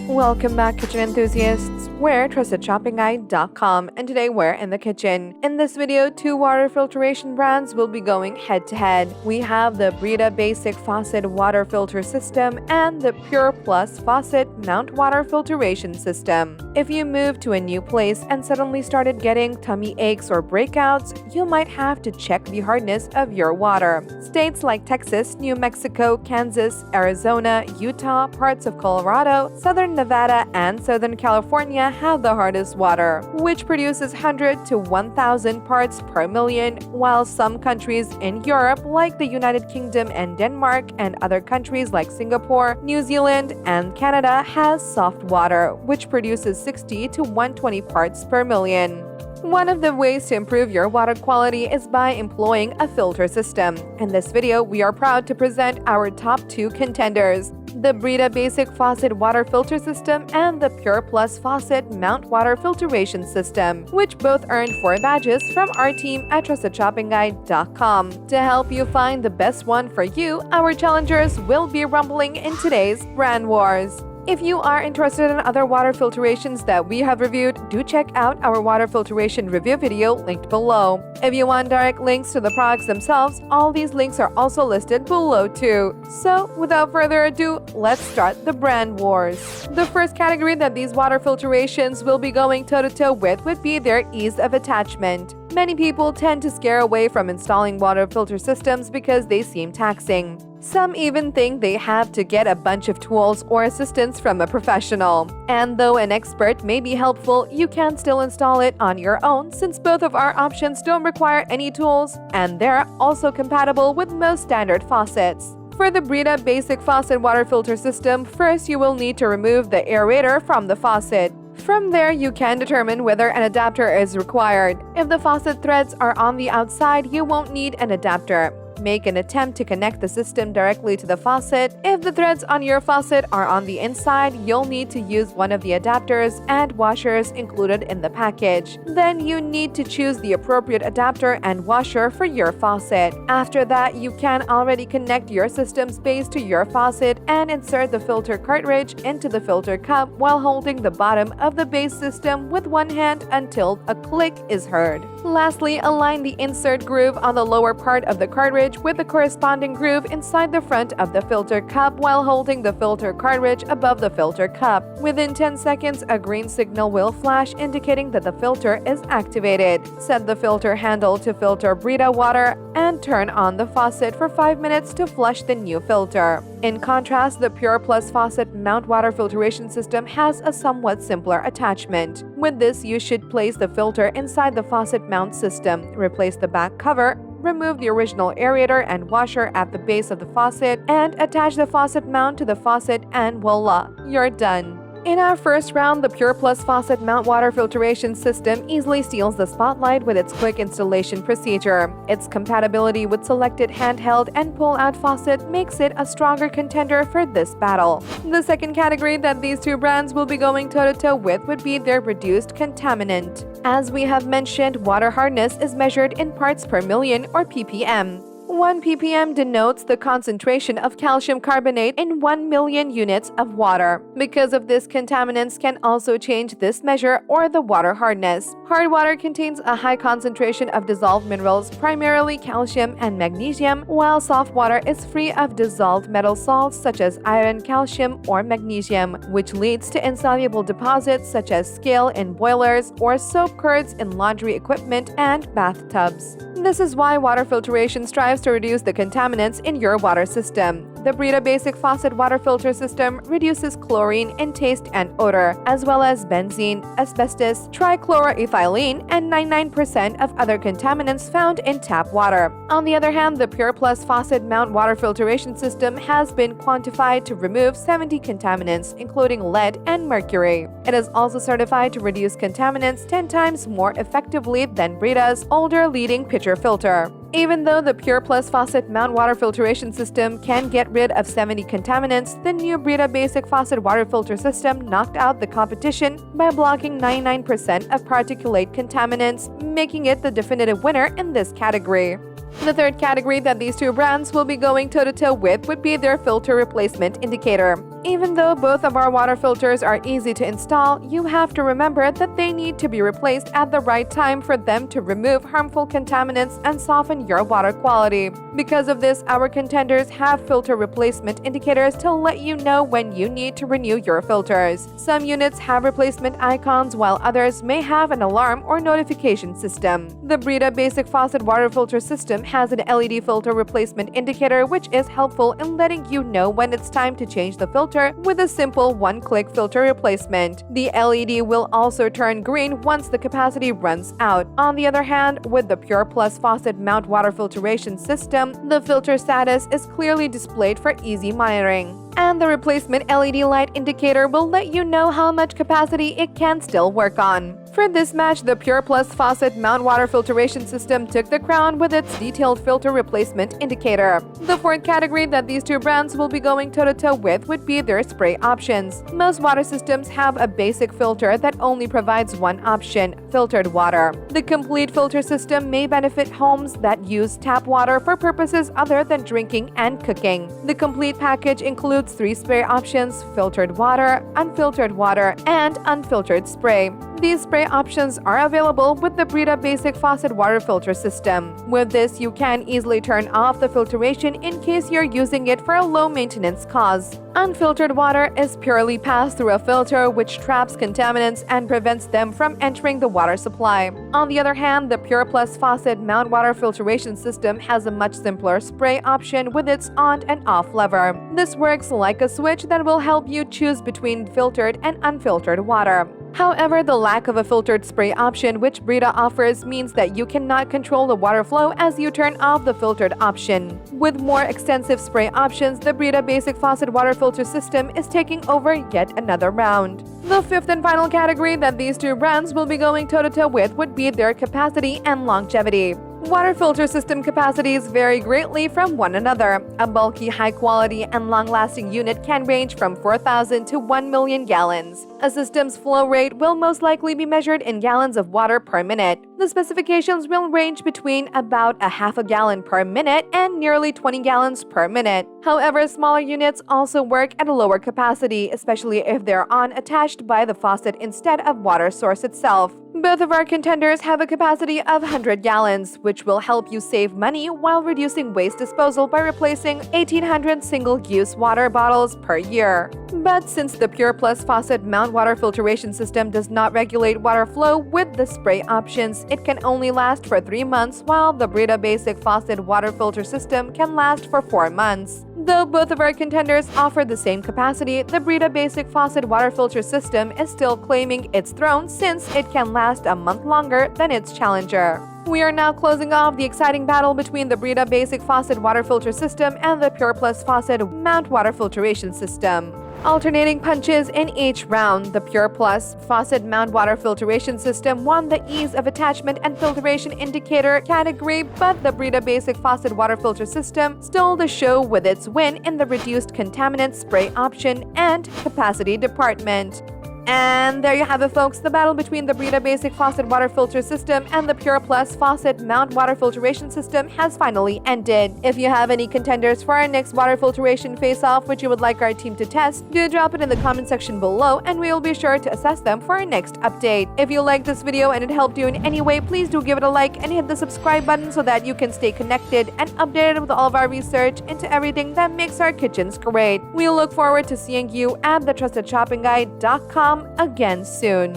Welcome back, kitchen enthusiasts. We're trustedshopPingguide.com, and today we're in the kitchen. In this video, two water filtration brands will be going head to head. We have the Brita Basic Faucet Water Filter System and the PUR Plus Faucet Mount Water Filtration System. If you moved to a new place and suddenly started getting tummy aches or breakouts, you might have to check the hardness of your water. States like Texas, New Mexico, Kansas, Arizona, Utah, parts of Colorado, Southern Nevada, and Southern California have the hardest water, which produces 100 to 1,000 parts per million, while some countries in Europe, like the United Kingdom and Denmark, and other countries like Singapore, New Zealand, and Canada has soft water, which produces 60 to 120 parts per million. One of the ways to improve your water quality is by employing a filter system. In this video, we are proud to present our top two contenders: the Brita Basic Faucet Water Filter System and the PUR Plus Faucet Mount Water Filtration System, which both earned 4 badges from our team at trustedshopPingguide.com. To help you find the best one for you, our challengers will be rumbling in today's brand wars. If you are interested in other water filtrations that we have reviewed, do check out our water filtration review video linked below. If you want direct links to the products themselves, all these links are also listed below too. So, without further ado, let's start the brand wars. The first category that these water filtrations will be going toe-to-toe with would be their ease of attachment. Many people tend to scare away from installing water filter systems because they seem taxing. Some even think they have to get a bunch of tools or assistance from a professional. And though an expert may be helpful, you can still install it on your own, since both of our options don't require any tools, and they're also compatible with most standard faucets. For the Brita Basic Faucet Water Filter System, first you will need to remove the aerator from the faucet. From there, you can determine whether an adapter is required. If the faucet threads are on the outside, you won't need an adapter. Make an attempt to connect the system directly to the faucet. If the threads on your faucet are on the inside, you'll need to use one of the adapters and washers included in the package. Then you need to choose the appropriate adapter and washer for your faucet. After that, you can already connect your system's base to your faucet and insert the filter cartridge into the filter cup while holding the bottom of the base system with one hand until a click is heard. Lastly, align the insert groove on the lower part of the cartridge with the corresponding groove inside the front of the filter cup while holding the filter cartridge above the filter cup. Within 10 seconds, a green signal will flash indicating that the filter is activated. Set the filter handle to filter Brita water and turn on the faucet for 5 minutes to flush the new filter. In contrast, the PUR Plus Faucet Mount Water Filtration System has a somewhat simpler attachment. With this, you should place the filter inside the faucet mount system, replace the back cover, remove the original aerator and washer at the base of the faucet, and attach the faucet mount to the faucet, and voila, you're done. In our first round, the PUR Plus Faucet Mount Water Filtration System easily steals the spotlight with its quick installation procedure. Its compatibility with selected handheld and pull-out faucet makes it a stronger contender for this battle. The second category that these two brands will be going toe-to-toe with would be their reduced contaminant. As we have mentioned, water hardness is measured in parts per million, or ppm. 1 ppm denotes the concentration of calcium carbonate in 1 million units of water. Because of this, contaminants can also change this measure or the water hardness. Hard water contains a high concentration of dissolved minerals, primarily calcium and magnesium, while soft water is free of dissolved metal salts such as iron, calcium, or magnesium, which leads to insoluble deposits such as scale in boilers or soap curds in laundry equipment and bathtubs. This is why water filtration strives to reduce the contaminants in your water system. The Brita Basic Faucet Water Filter System reduces chlorine in taste and odor, as well as benzene, asbestos, trichloroethylene, and 99% of other contaminants found in tap water. On the other hand, the PUR Plus Faucet Mount Water Filtration System has been quantified to remove 70 contaminants, including lead and mercury. It is also certified to reduce contaminants 10 times more effectively than Brita's older leading pitcher filter. Even though the PUR Plus Faucet Mount Water Filtration System can get rid of 70 contaminants, the new Brita Basic Faucet Water Filter System knocked out the competition by blocking 99% of particulate contaminants, making it the definitive winner in this category. The third category that these two brands will be going toe-to-toe with would be their filter replacement indicator. Even though both of our water filters are easy to install, you have to remember that they need to be replaced at the right time for them to remove harmful contaminants and soften your water quality. Because of this, our contenders have filter replacement indicators to let you know when you need to renew your filters. Some units have replacement icons, while others may have an alarm or notification system. The Brita Basic Faucet Water Filter System has an LED filter replacement indicator, which is helpful in letting you know when it's time to change the filter with a simple one-click filter replacement. The LED will also turn green once the capacity runs out. On the other hand, with the PUR Plus Faucet Mount Water Filtration System, the filter status is clearly displayed for easy monitoring. And the replacement LED light indicator will let you know how much capacity it can still work on. For this match, the PUR Plus Faucet Mount Water Filtration System took the crown with its detailed filter replacement indicator. The fourth category that these two brands will be going toe-to-toe with would be their spray options. Most water systems have a basic filter that only provides one option: filtered water. The complete filter system may benefit homes that use tap water for purposes other than drinking and cooking. The complete package includes 3 spray options: filtered water, unfiltered water, and unfiltered spray. These spray options are available with the Brita Basic Faucet Water Filter System. With this, you can easily turn off the filtration in case you're using it for a low-maintenance cause. Unfiltered water is purely passed through a filter which traps contaminants and prevents them from entering the water supply. On the other hand, the PUR Plus Faucet Mount Water Filtration System has a much simpler spray option with its on and off lever. This works like a switch that will help you choose between filtered and unfiltered water. However, the lack of a filtered spray option which Brita offers means that you cannot control the water flow as you turn off the filtered option. With more extensive spray options, the Brita Basic Faucet Water Filter System is taking over yet another round. The fifth and final category that these two brands will be going toe-to-toe with would be their capacity and longevity. Water filter system capacities vary greatly from one another. A bulky, high-quality, and long-lasting unit can range from 4,000 to 1 million gallons. A system's flow rate will most likely be measured in gallons of water per minute. The specifications will range between about a half a gallon per minute and nearly 20 gallons per minute. However, smaller units also work at a lower capacity, especially if they're attached by the faucet instead of water source itself. Both of our contenders have a capacity of 100 gallons, which will help you save money while reducing waste disposal by replacing 1,800 single-use water bottles per year. But since the PUR Plus Faucet Mount Water Filtration System does not regulate water flow with the spray options, it can only last for 3 months, while the Brita Basic Faucet Water Filter System can last for 4 months. Though both of our contenders offer the same capacity, the Brita Basic Faucet Water Filter System is still claiming its throne since it can last a month longer than its challenger. We are now closing off the exciting battle between the Brita Basic Faucet Water Filter System and the PUR Plus Faucet Mount Water Filtration System. Alternating punches in each round, the PUR Plus Faucet Mount Water Filtration System won the Ease of Attachment and Filtration Indicator category, but the Brita Basic Faucet Water Filter System stole the show with its win in the Reduced Contaminant Spray Option and Capacity department. And there you have it, folks. The battle between the Brita Basic Faucet Water Filter System and the PUR Plus Faucet Mount Water Filtration System has finally ended. If you have any contenders for our next water filtration face-off which you would like our team to test, do drop it in the comment section below and we will be sure to assess them for our next update. If you liked this video and it helped you in any way, please do give it a like and hit the subscribe button so that you can stay connected and updated with all of our research into everything that makes our kitchens great. We look forward to seeing you at thetrustedshoppingguide.com again soon.